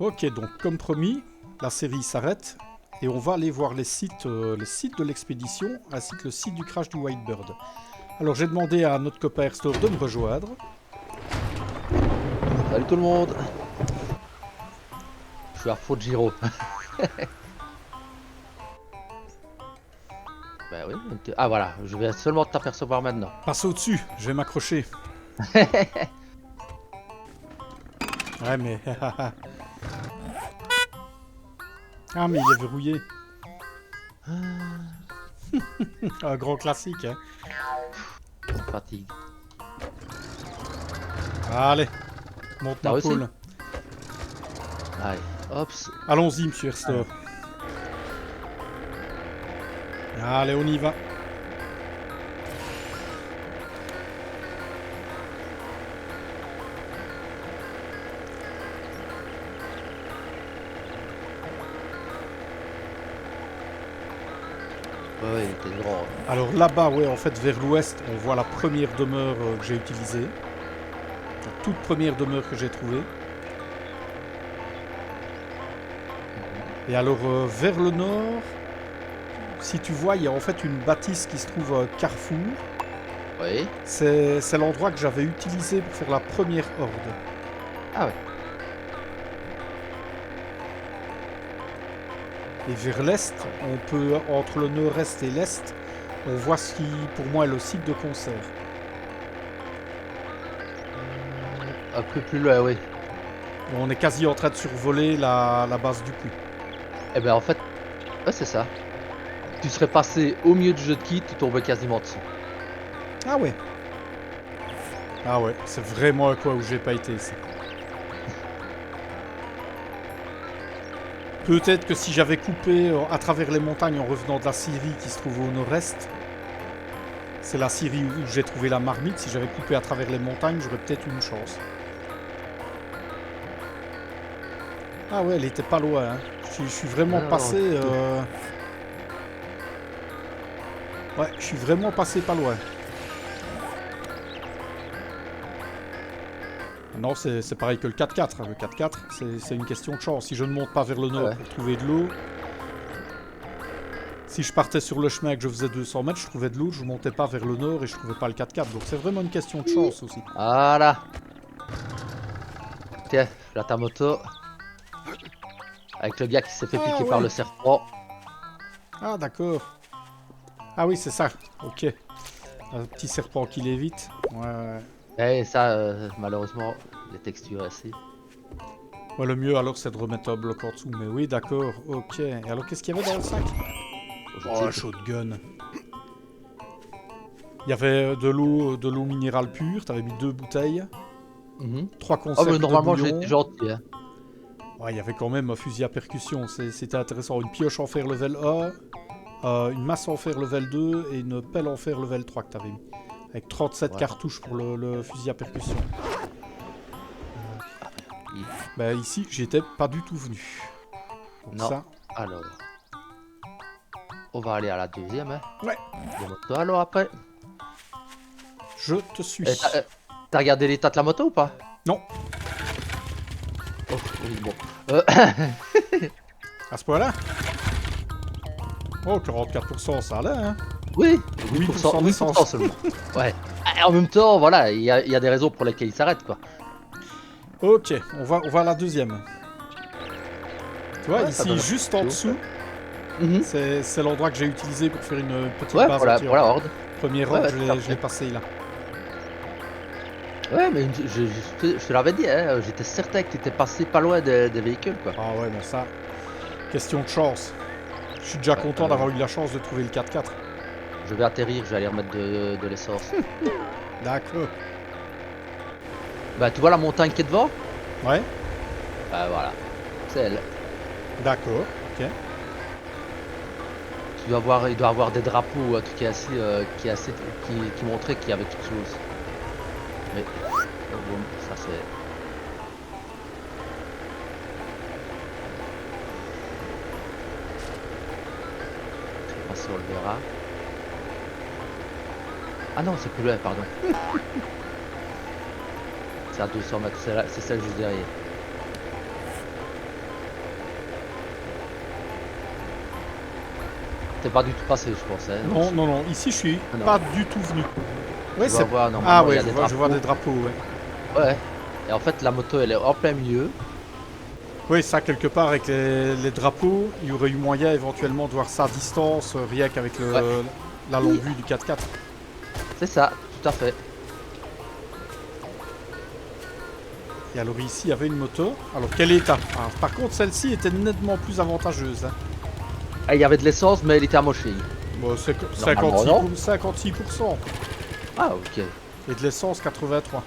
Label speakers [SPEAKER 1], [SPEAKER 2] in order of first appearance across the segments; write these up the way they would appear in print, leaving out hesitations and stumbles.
[SPEAKER 1] Ok, donc comme promis, la série s'arrête et on va aller voir les sites de l'expédition ainsi que le site du crash du Whitebird. Alors j'ai demandé à notre copain Airstore de me rejoindre.
[SPEAKER 2] Salut tout le monde. Je suis à faux de Giro. Bah oui. Ah voilà, je vais seulement t'apercevoir maintenant.
[SPEAKER 1] Passe au-dessus, je vais m'accrocher. Ouais mais... ah mais il est verrouillé. Un grand classique, hein.
[SPEAKER 2] Fatigue.
[SPEAKER 1] Allez, monte
[SPEAKER 2] T'as
[SPEAKER 1] ma
[SPEAKER 2] réussi?
[SPEAKER 1] pôle.
[SPEAKER 2] Allez, hop.
[SPEAKER 1] Allons-y, monsieur Airstore. Allez, on y va.
[SPEAKER 2] Ouais, il était grand.
[SPEAKER 1] Alors là-bas, ouais, en fait, vers l'ouest, on voit la première demeure que j'ai utilisée. La toute première demeure que j'ai trouvée. Et alors, vers le nord, si tu vois, il y a en fait une bâtisse qui se trouve à Carrefour.
[SPEAKER 2] Oui.
[SPEAKER 1] C'est l'endroit que j'avais utilisé pour faire la première horde.
[SPEAKER 2] Ah ouais.
[SPEAKER 1] Et vers l'est, on peut, entre le nord-est et l'est, on voit ce qui, pour moi, est le site de concert.
[SPEAKER 2] Un peu plus loin, oui.
[SPEAKER 1] Et on est quasi en train de survoler la base du puits.
[SPEAKER 2] Eh ben en fait, ouais c'est ça. Tu serais passé au milieu du jeu de kit, tu tombais quasiment dessus.
[SPEAKER 1] Ah ouais. Ah ouais, c'est vraiment un coin où j'ai pas été ici. Peut-être que si j'avais coupé à travers les montagnes en revenant de la Syrie qui se trouve au nord-est, c'est la Syrie où j'ai trouvé la marmite, si j'avais coupé à travers les montagnes, j'aurais peut-être eu une chance. Ah ouais, elle était pas loin, hein. Je suis vraiment
[SPEAKER 2] Non, non,
[SPEAKER 1] passé...
[SPEAKER 2] du tout.
[SPEAKER 1] Ouais, je suis vraiment passé pas loin. Non, c'est pareil que le 4x4. Le 4x4, c'est une question de chance. Si je ne monte pas vers le nord
[SPEAKER 2] Ouais.
[SPEAKER 1] pour trouver de l'eau... Si je partais sur le chemin et que je faisais 200 mètres, je trouvais de l'eau, je montais pas vers le nord et je trouvais pas le 4x4. Donc c'est vraiment une question de chance aussi.
[SPEAKER 2] Voilà. Tiens, là ta moto. Avec le gars qui s'est fait
[SPEAKER 1] Ah
[SPEAKER 2] piquer par
[SPEAKER 1] ouais.
[SPEAKER 2] le serpent.
[SPEAKER 1] Ah d'accord. Ah oui, c'est ça. Ok. Un petit serpent qui l'évite. Ouais, ouais.
[SPEAKER 2] Et ça, malheureusement, les textures aussi.
[SPEAKER 1] Ouais, le mieux alors c'est de remettre un bloc en dessous. Mais oui, d'accord. Ok. Et alors qu'est-ce qu'il y avait dans le sac?
[SPEAKER 2] Je
[SPEAKER 1] Oh,
[SPEAKER 2] sais
[SPEAKER 1] un
[SPEAKER 2] que...
[SPEAKER 1] shotgun. Il y avait de l'eau minérale pure. T'avais mis 2 bouteilles.
[SPEAKER 2] Mhm.
[SPEAKER 1] 3
[SPEAKER 2] Oh, mais
[SPEAKER 1] conserves de
[SPEAKER 2] normalement, j'ai été
[SPEAKER 1] bouillon.
[SPEAKER 2] gentil. Hein.
[SPEAKER 1] Ouais, il y avait quand même un fusil à percussion. C'était intéressant. Une pioche en fer level 1. Une masse en fer level 2 et une pelle en fer level 3 que t'avais mis. Avec 37
[SPEAKER 2] Ouais.
[SPEAKER 1] cartouches pour le fusil à percussion.
[SPEAKER 2] Il-
[SPEAKER 1] Bah ici, j'étais pas du tout venu. Donc
[SPEAKER 2] Non.
[SPEAKER 1] ça...
[SPEAKER 2] Alors, on va aller à la deuxième. Hein.
[SPEAKER 1] Ouais,
[SPEAKER 2] De moto. Alors après.
[SPEAKER 1] je te suis.
[SPEAKER 2] Eh, t'as regardé l'état de la moto ou pas?
[SPEAKER 1] Non,
[SPEAKER 2] Oh, oui, bon. Euh,
[SPEAKER 1] à ce point-là. Oh, 44%, ça allait, hein.
[SPEAKER 2] oui,
[SPEAKER 1] 8%
[SPEAKER 2] 8%, 8%
[SPEAKER 1] d'essence.
[SPEAKER 2] seulement. Ouais. Ah, en même temps, voilà, il y a des raisons pour lesquelles il s'arrête, quoi.
[SPEAKER 1] Ok, on va à la deuxième. Tu vois,
[SPEAKER 2] Ouais, ça
[SPEAKER 1] ici,
[SPEAKER 2] donne un
[SPEAKER 1] juste en
[SPEAKER 2] peu de chaud,
[SPEAKER 1] dessous,
[SPEAKER 2] Mhm.
[SPEAKER 1] c'est l'endroit que j'ai utilisé pour faire une petite
[SPEAKER 2] Ouais,
[SPEAKER 1] base
[SPEAKER 2] pour la
[SPEAKER 1] anti-horde.
[SPEAKER 2] horde.
[SPEAKER 1] Première
[SPEAKER 2] Ouais,
[SPEAKER 1] horde,
[SPEAKER 2] ouais, tout à
[SPEAKER 1] je l'ai
[SPEAKER 2] fait.
[SPEAKER 1] passé là.
[SPEAKER 2] Ouais, mais je te l'avais dit, hein, j'étais certain que tu étais passé pas loin des véhicules, quoi.
[SPEAKER 1] Ah ouais, mais ça, question de chance. Je suis déjà
[SPEAKER 2] Ouais,
[SPEAKER 1] content d'avoir eu la chance de trouver le 4x4.
[SPEAKER 2] je vais atterrir, je vais aller remettre de l'essence.
[SPEAKER 1] D'accord.
[SPEAKER 2] Bah, tu vois la montagne qui est devant?
[SPEAKER 1] Ouais,
[SPEAKER 2] Bah, voilà, c'est elle.
[SPEAKER 1] d'accord, ok.
[SPEAKER 2] Tu dois voir, il doit avoir des drapeaux ou un truc qui montrait qu'il y avait quelque chose. Mais, oh, bon, ça c'est... Je sais pas si on le verra. Ah non, c'est plus loin, pardon. C'est à 200 mètres, c'est celle juste derrière. t'es pas du tout passé, je pense. Hein,
[SPEAKER 1] Non, non, non. Ici, je suis
[SPEAKER 2] Ah non.
[SPEAKER 1] pas du tout venu. Ouais,
[SPEAKER 2] Tu vas voir,
[SPEAKER 1] Ah
[SPEAKER 2] normalement, il
[SPEAKER 1] ouais,
[SPEAKER 2] y a des
[SPEAKER 1] je vois des drapeaux, ouais.
[SPEAKER 2] Ouais. Et en fait, la moto, elle est en plein milieu.
[SPEAKER 1] Oui, ça, quelque part, avec les drapeaux, il y aurait eu moyen éventuellement de voir ça à distance, rien qu'avec
[SPEAKER 2] Ouais.
[SPEAKER 1] la longue vue du 4x4.
[SPEAKER 2] C'est ça, tout à fait.
[SPEAKER 1] Et alors ici, il y avait une moto. Alors, quel état? Ah, par contre, celle-ci était nettement plus avantageuse. Hein.
[SPEAKER 2] Ah, il y avait de l'essence, mais elle était amochée.
[SPEAKER 1] Bon, c'est
[SPEAKER 2] Normalement, non.
[SPEAKER 1] 56%.
[SPEAKER 2] Ah, ok.
[SPEAKER 1] Et de l'essence, 83.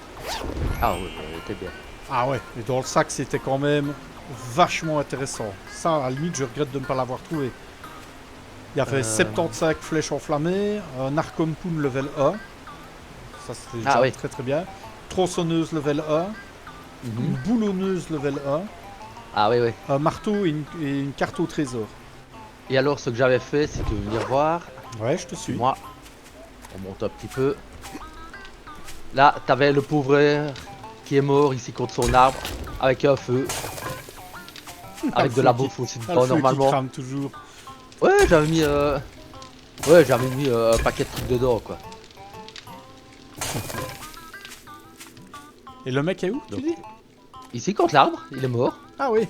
[SPEAKER 2] Ah, oui, elle était bien.
[SPEAKER 1] Ah ouais, et dans le sac, c'était quand même vachement intéressant. Ça, à la limite, je regrette de ne pas l'avoir trouvé. Il y avait 75 flèches enflammées, un Arcompoon level 1. Ça, c'était déjà
[SPEAKER 2] oui.
[SPEAKER 1] très très bien. Tronçonneuse level 1. Une boulonneuse level 1.
[SPEAKER 2] Ah, oui, oui.
[SPEAKER 1] Un marteau et une carte au trésor.
[SPEAKER 2] Et alors, ce que j'avais fait, c'est de venir voir.
[SPEAKER 1] Ouais, je te suis.
[SPEAKER 2] Moi, on monte un petit peu. Là, t'avais le pauvre qui est mort ici contre son arbre, avec un feu. Avec de la bouffe aussi
[SPEAKER 1] Ah,
[SPEAKER 2] dedans,
[SPEAKER 1] le feu qui
[SPEAKER 2] normalement.
[SPEAKER 1] crame toujours.
[SPEAKER 2] Ouais, j'avais mis, un paquet de trucs dedans, quoi.
[SPEAKER 1] Et le mec est où, tu
[SPEAKER 2] Donc,
[SPEAKER 1] dis?
[SPEAKER 2] ici, contre l'arbre, il est mort.
[SPEAKER 1] Ah oui.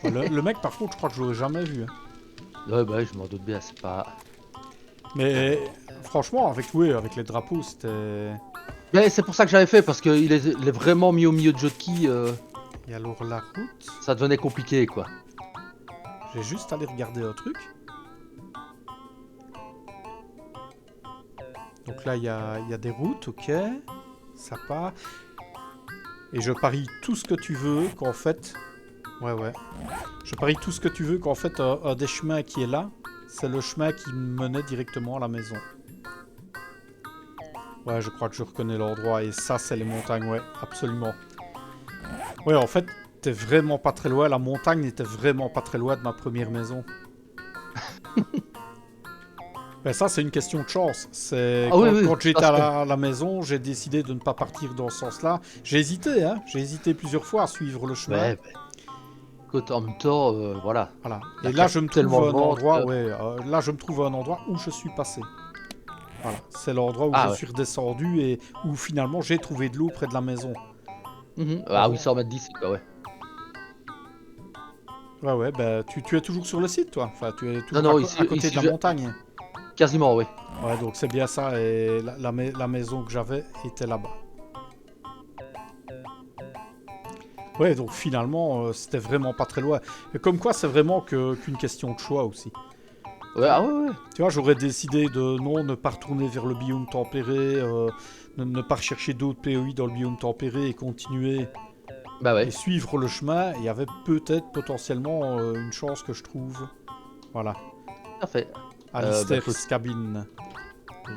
[SPEAKER 1] le mec, par contre, je crois que je l'aurais jamais vu. Hein.
[SPEAKER 2] Ouais, bah, je m'en doute bien, c'est pas...
[SPEAKER 1] Mais franchement, avec les drapeaux, c'était...
[SPEAKER 2] Mais c'est pour ça que j'avais fait, parce qu'il est, il est vraiment mis au milieu de jockey,
[SPEAKER 1] Et alors la route,
[SPEAKER 2] ça devenait compliqué, quoi.
[SPEAKER 1] j'ai juste allé regarder un truc. Donc là, il y a des routes, ok. Ça part. Et je parie tout ce que tu veux qu'en fait... Ouais, ouais. Je parie tout ce que tu veux qu'en fait, un des chemins qui est là, c'est le chemin qui menait directement à la maison. Ouais, je crois que je reconnais l'endroit. Et ça, c'est les montagnes, ouais, absolument. Ouais, en fait, t'es vraiment pas très loin. La montagne n'était vraiment pas très loin de ma première maison. Ben ça, c'est une question de chance. C'est quand j'étais à la maison, j'ai décidé de ne pas partir dans ce sens-là. J'ai hésité, hein. J'ai hésité plusieurs fois à suivre le chemin.
[SPEAKER 2] Ouais, bah, écoute, en même temps, voilà.
[SPEAKER 1] Voilà. Et là, je me trouve un endroit, là, je me trouve un endroit où je suis passé. Voilà. C'est l'endroit où je suis redescendu et où finalement j'ai trouvé de l'eau près de la maison.
[SPEAKER 2] Ah, 800 mètres d'ici, quoi, ouais.
[SPEAKER 1] Ouais, ouais, bah, tu es toujours sur le site, toi. Enfin, tu es toujours
[SPEAKER 2] Non,
[SPEAKER 1] à côté de la montagne.
[SPEAKER 2] Quasiment, oui.
[SPEAKER 1] Ouais, donc c'est bien ça. Et la maison que j'avais était là-bas. Ouais, donc finalement, c'était vraiment pas très loin. Et comme quoi, c'est vraiment qu'une question de choix aussi.
[SPEAKER 2] Ouais, ah ouais.
[SPEAKER 1] Tu vois, j'aurais décidé de ne pas retourner vers le biome tempéré, ne pas rechercher d'autres POI dans le biome tempéré et continuer et suivre le chemin. Il y avait peut-être potentiellement une chance que je trouve. Voilà.
[SPEAKER 2] Parfait.
[SPEAKER 1] Alistair's cabine.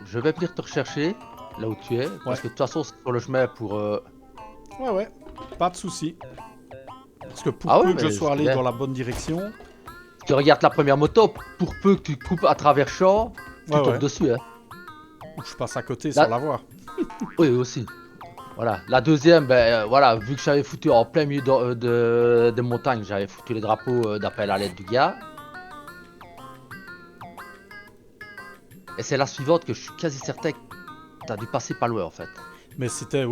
[SPEAKER 2] Je vais venir te rechercher là où tu es, parce que de toute façon, c'est sur le chemin pour...
[SPEAKER 1] Ouais, ouais, pas de soucis. Parce que pour peu que je sois allé dans la bonne direction...
[SPEAKER 2] Tu regardes la première moto, pour peu que tu coupes à travers champ, tu tombes dessus, hein.
[SPEAKER 1] Ou je passe à côté sans la voir.
[SPEAKER 2] Oui, aussi. Voilà. La deuxième, ben voilà, vu que j'avais foutu en plein milieu de montagne, j'avais foutu les drapeaux d'appel à l'aide du gars. Et c'est la suivante que je suis quasi certain que t'as dû passer pas loin en fait.
[SPEAKER 1] Mais c'était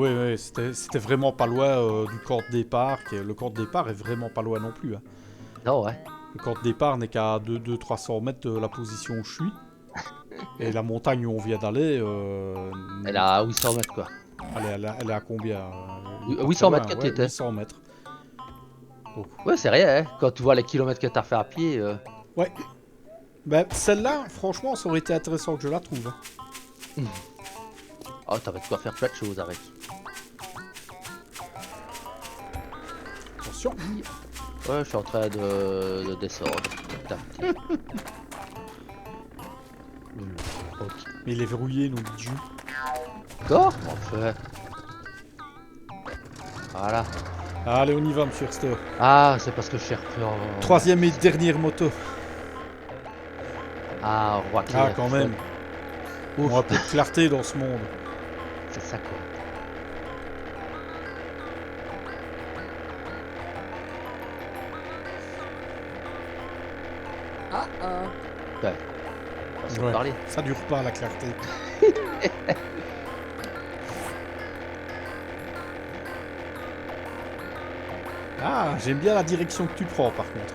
[SPEAKER 1] c'était vraiment pas loin du camp de départ. Le camp de départ est vraiment pas loin non plus. Hein.
[SPEAKER 2] Non, ouais.
[SPEAKER 1] Le camp de départ n'est qu'à 200-300 mètres de la position où je suis. Et la montagne où on vient d'aller...
[SPEAKER 2] Elle est à 800 mètres quoi.
[SPEAKER 1] Elle est à combien
[SPEAKER 2] 800 mètres que tu étais.
[SPEAKER 1] 800 mètres. Donc.
[SPEAKER 2] Ouais, c'est rien, hein, quand tu vois les kilomètres que t'as fait à pied.
[SPEAKER 1] Ouais. Ben, celle-là, franchement, ça aurait été intéressant que je la trouve.
[SPEAKER 2] Oh, t'avais de quoi faire plein de choses avec.
[SPEAKER 1] Attention.
[SPEAKER 2] Ouais, je suis en train de descendre.
[SPEAKER 1] Mais il est verrouillé, nos bijoux.
[SPEAKER 2] D'accord, enfin. Voilà.
[SPEAKER 1] Allez, on y va, monsieur Herster.
[SPEAKER 2] Ah, c'est parce que je suis repris en...
[SPEAKER 1] Troisième et dernière moto.
[SPEAKER 2] Ah, on voit clair.
[SPEAKER 1] Ah, quand même. On a un peu de clarté dans ce monde.
[SPEAKER 2] C'est ça, quoi. Ouais. On va se
[SPEAKER 1] Ouais.
[SPEAKER 2] parler.
[SPEAKER 1] Ça dure pas la clarté. Ah, j'aime bien la direction que tu prends par contre.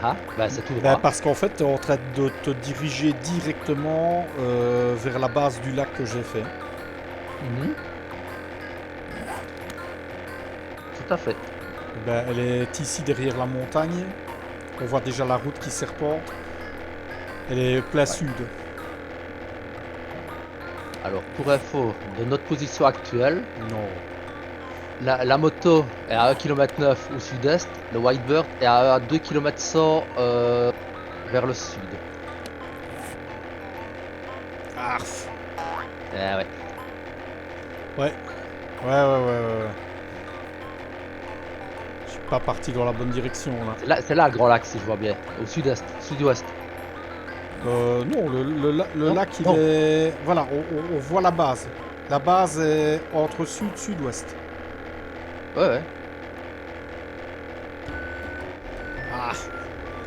[SPEAKER 2] Ah, bah c'est tout
[SPEAKER 1] Ben,
[SPEAKER 2] droit.
[SPEAKER 1] parce qu'en fait, tu es en train de te diriger directement vers la base du lac que j'ai fait.
[SPEAKER 2] Mhm. Tout à fait.
[SPEAKER 1] Ben, elle est ici derrière la montagne. On voit déjà la route qui serpente. Elle est plein
[SPEAKER 2] Ouais.
[SPEAKER 1] sud.
[SPEAKER 2] Alors, pour info, de notre position actuelle,
[SPEAKER 1] Non.
[SPEAKER 2] la moto est à 1,9 km au sud-est, le Whitebird est à 2 km 100 vers le sud.
[SPEAKER 1] Arf.
[SPEAKER 2] Eh ouais.
[SPEAKER 1] Ouais. Ouais. Je suis pas parti dans la bonne direction là.
[SPEAKER 2] C'est là le grand lac, si je vois bien. Au sud-est, sud-ouest.
[SPEAKER 1] Non, le
[SPEAKER 2] Non,
[SPEAKER 1] lac il
[SPEAKER 2] non.
[SPEAKER 1] est. Voilà, on voit la base. La base est entre sud sud-ouest.
[SPEAKER 2] Ouais.
[SPEAKER 1] Ah.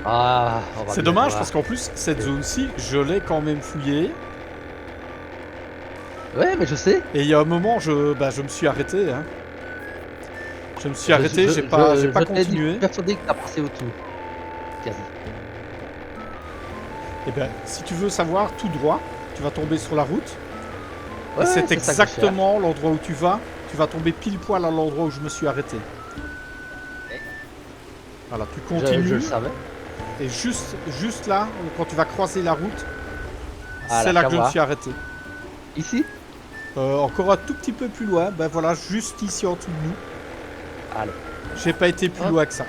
[SPEAKER 2] Ah, on va
[SPEAKER 1] C'est
[SPEAKER 2] bien
[SPEAKER 1] dommage
[SPEAKER 2] voir.
[SPEAKER 1] parce qu'en plus, cette zone-ci, je l'ai quand même fouillée.
[SPEAKER 2] Ouais, mais je sais.
[SPEAKER 1] Et il y a un moment, je me suis arrêté. Hein. Je me suis arrêté, j'ai pas
[SPEAKER 2] Je t'ai dit
[SPEAKER 1] continué.
[SPEAKER 2] persuadé que t'as passé autour. Quasi.
[SPEAKER 1] Et ben, si tu veux savoir tout droit, tu vas tomber sur la route.
[SPEAKER 2] Ouais,
[SPEAKER 1] Et c'est
[SPEAKER 2] ça que je
[SPEAKER 1] exactement l'endroit où tu vas. Tu vas tomber pile poil à l'endroit où je me suis arrêté. Voilà, tu
[SPEAKER 2] cherche. Je
[SPEAKER 1] continues.
[SPEAKER 2] le savais.
[SPEAKER 1] Et juste là, quand tu vas croiser la route,
[SPEAKER 2] Ah,
[SPEAKER 1] c'est
[SPEAKER 2] la
[SPEAKER 1] là que je me
[SPEAKER 2] Kawa.
[SPEAKER 1] suis arrêté.
[SPEAKER 2] Ici?
[SPEAKER 1] Encore un tout petit peu plus loin. Ben voilà, juste ici en dessous de nous.
[SPEAKER 2] Allez,
[SPEAKER 1] J'ai pas été plus
[SPEAKER 2] Hop.
[SPEAKER 1] loin que ça.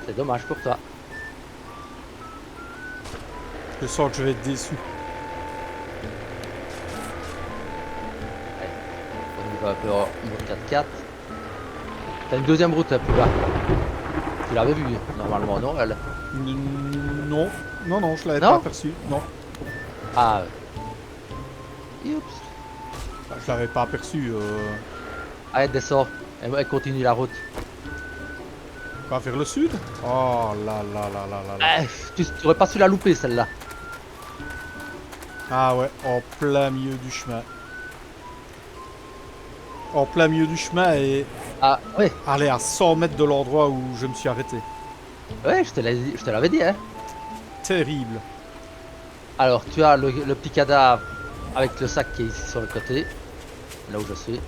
[SPEAKER 2] c'est dommage pour toi.
[SPEAKER 1] Je sens que je vais être déçu.
[SPEAKER 2] On y va un peu en mode 4x4. T'as une deuxième route plus bas. Tu l'avais vu normalement, non elle?
[SPEAKER 1] Non, non, je l'avais
[SPEAKER 2] Non
[SPEAKER 1] pas aperçu. Non,
[SPEAKER 2] Ah. Oups.
[SPEAKER 1] je l'avais pas aperçu.
[SPEAKER 2] Allez, descends. Elle continue la route.
[SPEAKER 1] Pas vers le sud. Oh là là là là là là.
[SPEAKER 2] Tu aurais pas su la louper celle-là.
[SPEAKER 1] Ah ouais, en plein milieu du chemin. En plein milieu du chemin et
[SPEAKER 2] Ah, ouais.
[SPEAKER 1] aller à 100 mètres de l'endroit où je me suis arrêté.
[SPEAKER 2] Ouais, je te l'avais dit, hein.
[SPEAKER 1] Terrible.
[SPEAKER 2] Alors, tu as le petit cadavre avec le sac qui est ici sur le côté. Là où je suis.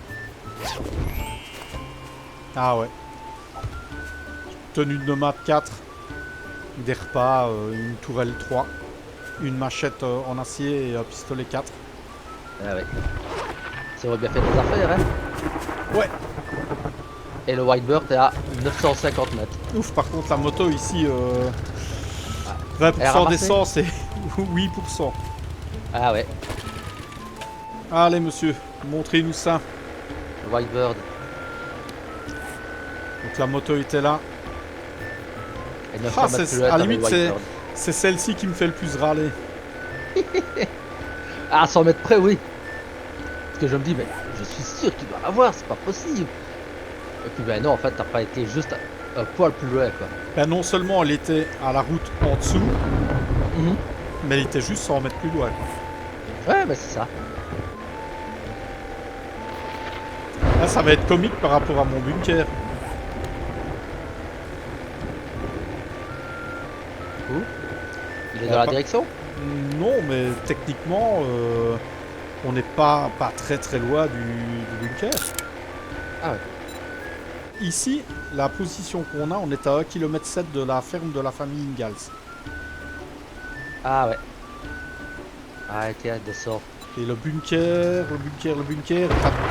[SPEAKER 1] Ah ouais. Tenue de nomade 4. Des repas, une tourelle 3. Une machette en acier et un pistolet 4.
[SPEAKER 2] Ah ouais. Ça aurait bien fait des affaires, hein.
[SPEAKER 1] Ouais.
[SPEAKER 2] Et le Whitebird est à 950 mètres.
[SPEAKER 1] Ouf, par contre la moto ici,
[SPEAKER 2] Elle a
[SPEAKER 1] 20%
[SPEAKER 2] ramassé.
[SPEAKER 1] d'essence et 8%.
[SPEAKER 2] Ah ouais.
[SPEAKER 1] Allez monsieur, montrez-nous ça.
[SPEAKER 2] Le Whitebird.
[SPEAKER 1] Donc la moto était là.
[SPEAKER 2] Et 900
[SPEAKER 1] Ah,
[SPEAKER 2] mètres
[SPEAKER 1] c'est-
[SPEAKER 2] plus loin,
[SPEAKER 1] à
[SPEAKER 2] t'avais
[SPEAKER 1] limite,
[SPEAKER 2] le Whitebird.
[SPEAKER 1] C'est celle-ci qui me fait le plus râler.
[SPEAKER 2] À 100 mètres près, oui. Parce que je me dis, mais je suis sûr qu'il doit l'avoir, c'est pas possible. Et puis ben non, en fait, t'as pas été juste un poil plus loin, quoi.
[SPEAKER 1] Ben non seulement elle était à la route en dessous,
[SPEAKER 2] Mhm.
[SPEAKER 1] mais elle était juste 100 mètres plus loin. Quoi.
[SPEAKER 2] Ouais, mais c'est ça.
[SPEAKER 1] Là, ça va être comique par rapport à mon bunker.
[SPEAKER 2] Où il est dans la direction?
[SPEAKER 1] Non, mais techniquement, on n'est pas très loin du bunker.
[SPEAKER 2] Ah ouais.
[SPEAKER 1] Ici, la position qu'on a, on est à 1,7 km de la ferme de la famille Ingalls.
[SPEAKER 2] Ah ouais. Ah, tiens, descends.
[SPEAKER 1] Et le bunker est à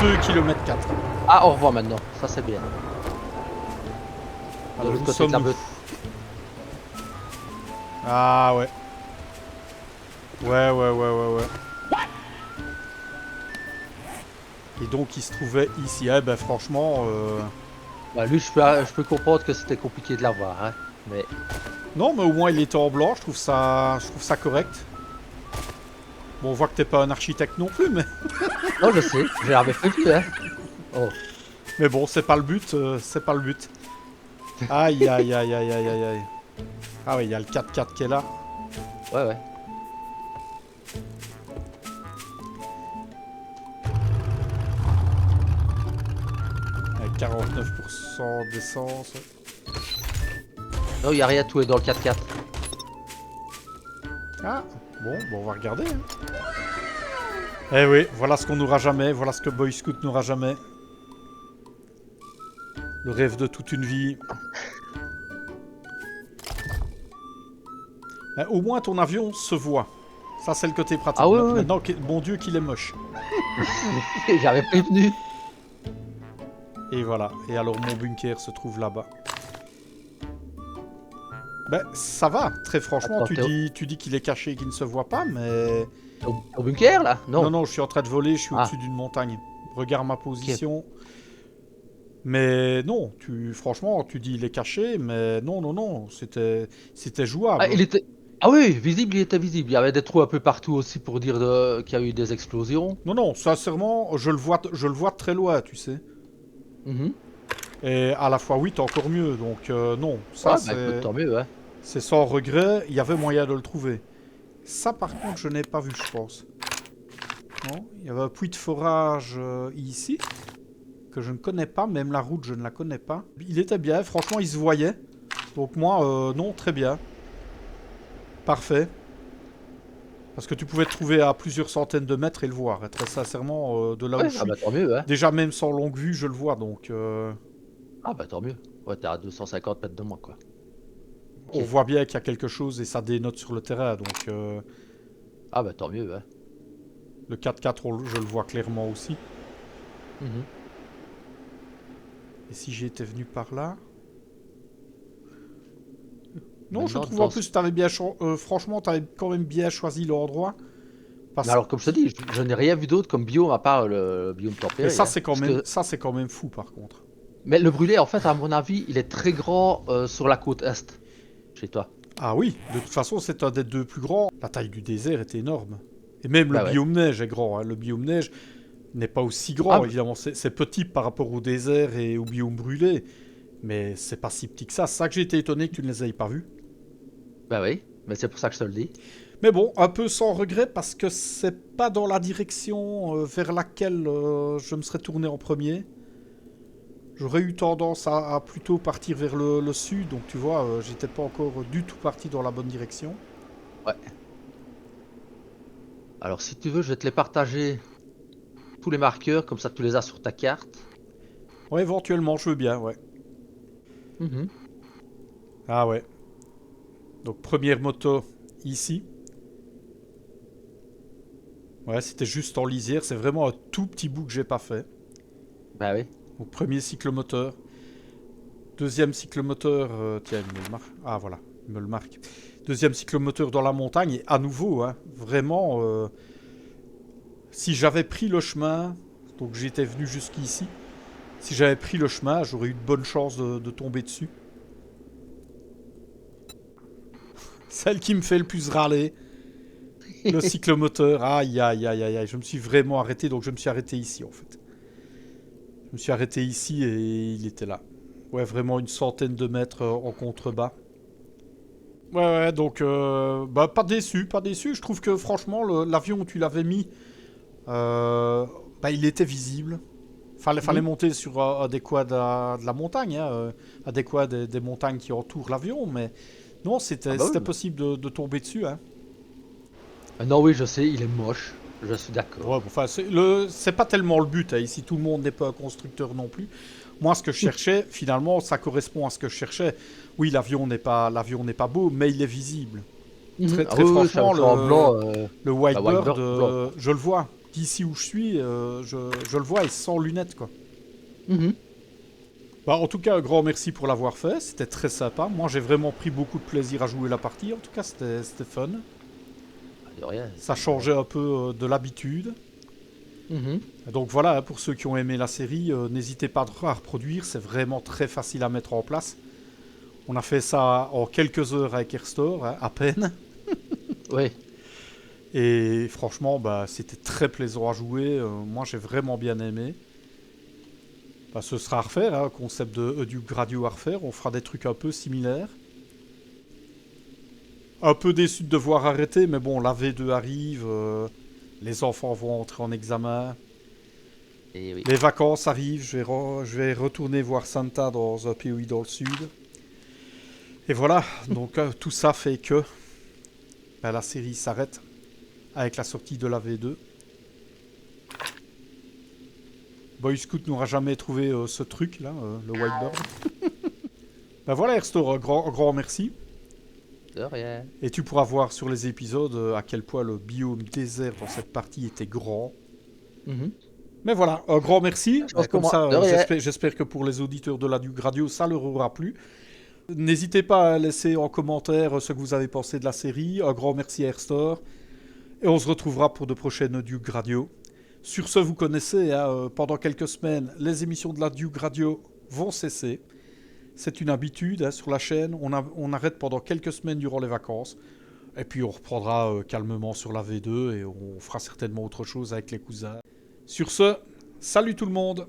[SPEAKER 1] 2,4 km.
[SPEAKER 2] Ah, on revoit maintenant. Ça, c'est bien. De
[SPEAKER 1] Alors,
[SPEAKER 2] l'autre
[SPEAKER 1] où
[SPEAKER 2] côté de la
[SPEAKER 1] sommes-nous?
[SPEAKER 2] meute.
[SPEAKER 1] Ah ouais. Ouais. Et donc il se trouvait ici. Eh ben franchement...
[SPEAKER 2] Bah, lui, je peux comprendre que c'était compliqué de l'avoir, hein. Mais
[SPEAKER 1] Non, mais au moins il était en blanc, je trouve ça correct. Bon, on voit que t'es pas un architecte non plus, mais...
[SPEAKER 2] non, je sais. Je l'avais prévu, hein. Oh.
[SPEAKER 1] Mais bon, c'est pas le but, c'est pas le but. Aïe. Ah oui, il y a le 4x4 qui est là.
[SPEAKER 2] Ouais, ouais.
[SPEAKER 1] Avec 49% d'essence.
[SPEAKER 2] Non, y a rien, tout est dans le 4x4.
[SPEAKER 1] Ah, bon, on va regarder. Hein. Eh oui, voilà ce qu'on n'aura jamais, voilà ce que Boy Scout n'aura jamais. Le rêve de toute une vie. Au moins ton avion se voit. Ça c'est le côté pratique.
[SPEAKER 2] Ah oui, oui.
[SPEAKER 1] Maintenant, bon Dieu qu'il est moche.
[SPEAKER 2] J'avais prévenu.
[SPEAKER 1] Et voilà. Et alors mon bunker se trouve là-bas. Ben ça va, très franchement.
[SPEAKER 2] Attends,
[SPEAKER 1] Tu dis qu'il est caché et qu'il ne se voit pas, mais...
[SPEAKER 2] Au bunker là? Non.
[SPEAKER 1] Non, je suis en train de voler, je suis
[SPEAKER 2] Ah.
[SPEAKER 1] au-dessus d'une montagne. Regarde ma position. Okay. Mais non, franchement, tu dis il est caché, mais non, c'était jouable.
[SPEAKER 2] Ah, il était... Ah oui, visible, il était visible. Il y avait des trous un peu partout aussi pour dire qu'il y a eu des explosions.
[SPEAKER 1] Non, sincèrement, je le vois de très loin, tu sais. Et à la fois, oui, t'es encore mieux, donc non. Ça,
[SPEAKER 2] c'est... tant mieux, ouais.
[SPEAKER 1] C'est sans regret, il y avait moyen de le trouver. Ça, par contre, je n'ai pas vu, je pense. Non, il y avait un puits de forage ici, que je ne connais pas, même la route, je ne la connais pas. Il était bien, franchement, il se voyait. Donc moi, non, très bien. Parfait. Parce que tu pouvais te trouver à plusieurs centaines de mètres et le voir. Et très sincèrement, de là où je suis.
[SPEAKER 2] Bah, tant mieux, ouais.
[SPEAKER 1] Déjà, même sans longue vue, je le vois, donc...
[SPEAKER 2] Ah bah tant mieux. Ouais, t'es à 250 mètres de moi, quoi.
[SPEAKER 1] On voit bien qu'il y a quelque chose et ça dénote sur le terrain, donc...
[SPEAKER 2] Ah bah tant mieux, ouais.
[SPEAKER 1] Le 4x4, je le vois clairement aussi. Et si j'étais venu par là... Non, je trouve en plus que t'avais bien... franchement, t'avais quand même bien choisi l'endroit.
[SPEAKER 2] Alors, comme je te dis, je n'ai rien vu d'autre comme biome à part le biome tempéré.
[SPEAKER 1] Mais ça, c'est quand même fou, par contre.
[SPEAKER 2] Mais le brûlé, en fait, à mon avis, il est très grand sur la côte est, chez toi.
[SPEAKER 1] Ah oui, de toute façon, c'est un des deux plus grands. La taille du désert est énorme. Et même le biome neige est grand. Hein. Le biome neige n'est pas aussi grand, évidemment. C'est petit par rapport au désert et au biome brûlé. Mais c'est pas si petit que ça. C'est ça que j'ai été étonné que tu ne les aies pas vus.
[SPEAKER 2] Bah oui, mais c'est pour ça que je te le dis.
[SPEAKER 1] Mais bon, un peu sans regret parce que c'est pas dans la direction vers laquelle je me serais tourné en premier. J'aurais eu tendance à plutôt partir vers le sud, donc tu vois, j'étais pas encore du tout parti dans la bonne direction.
[SPEAKER 2] Ouais. Alors si tu veux, je vais te les partager, tous les marqueurs, comme ça tu les as sur ta carte.
[SPEAKER 1] Ouais, éventuellement, je veux bien, ouais. Ah ouais. Donc première moto ici. Ouais, c'était juste en lisière, c'est vraiment un tout petit bout que j'ai pas fait.
[SPEAKER 2] Bah oui.
[SPEAKER 1] Donc premier cyclomoteur. Deuxième cyclomoteur, tiens, il me le marque. Ah voilà, il me le marque. Deuxième cyclomoteur dans la montagne, et à nouveau, hein, vraiment, si j'avais pris le chemin, donc j'étais venu jusqu'ici, si j'avais pris le chemin, j'aurais eu de bonnes chances de tomber dessus. Celle qui me fait le plus râler, le cyclomoteur, aïe, je me suis vraiment arrêté, donc je me suis arrêté ici en fait. Je me suis arrêté ici et il était là. Ouais, vraiment une centaine de mètres en contrebas. Ouais, donc bah, pas déçu. Je trouve que franchement, l'avion où tu l'avais mis, bah, il était visible. Fallait monter sur adéquat de la montagne, hein, adéquat des montagnes qui entourent l'avion, mais non, c'était possible de tomber dessus. Hein.
[SPEAKER 2] Non, oui, je sais, il est moche. Je suis d'accord.
[SPEAKER 1] Ouais, enfin, c'est pas tellement le but. Hein. Ici, tout le monde n'est pas un constructeur non plus. Moi, ce que je cherchais, finalement, ça correspond à ce que je cherchais. Oui, l'avion n'est pas beau, mais il est visible. Très franchement, le Whitebird, je le vois. D'ici où je suis, je le vois et sans lunettes, quoi. Bah, en tout cas, un grand merci pour l'avoir fait. C'était très sympa. Moi, j'ai vraiment pris beaucoup de plaisir à jouer la partie. En tout cas, c'était fun. Ça changeait un peu de l'habitude. Donc voilà, pour ceux qui ont aimé la série, n'hésitez pas à reproduire. C'est vraiment très facile à mettre en place. On a fait ça en quelques heures avec Airstore, hein, à peine.
[SPEAKER 2] Oui.
[SPEAKER 1] Et franchement, bah, c'était très plaisant à jouer. Moi, j'ai vraiment bien aimé. Bah, ce sera à refaire, hein, concept du Gradio à refaire. On fera des trucs un peu similaires. Un peu déçu de devoir arrêter, mais bon, la V2 arrive, les enfants vont entrer en examen,
[SPEAKER 2] Et oui.
[SPEAKER 1] les vacances arrivent, je vais retourner voir Santa dans un pays dans le sud. Et voilà, donc tout ça fait que ben, la série s'arrête avec la sortie de la V2. Boy Scout n'aura jamais trouvé ce truc là, le Whitebird. Ben voilà, Airstore, grand merci.
[SPEAKER 2] De rien.
[SPEAKER 1] Et tu pourras voir sur les épisodes à quel point le biome désert dans cette partie était grand.
[SPEAKER 2] Mhm.
[SPEAKER 1] Mais voilà, un grand merci.
[SPEAKER 2] Chose
[SPEAKER 1] Comme
[SPEAKER 2] pour moi.
[SPEAKER 1] ça,
[SPEAKER 2] De rien.
[SPEAKER 1] j'espère que pour les auditeurs de la Duke Radio, ça leur aura plu. N'hésitez pas à laisser en commentaire ce que vous avez pensé de la série. Un grand merci à Airstore. Et on se retrouvera pour de prochaines Duke Radio. Sur ce, vous connaissez, hein, pendant quelques semaines, les émissions de la Duke Radio vont cesser. C'est une habitude hein, sur la chaîne. On arrête pendant quelques semaines durant les vacances. Et puis on reprendra calmement sur la V2 et on fera certainement autre chose avec les cousins. Sur ce, salut tout le monde!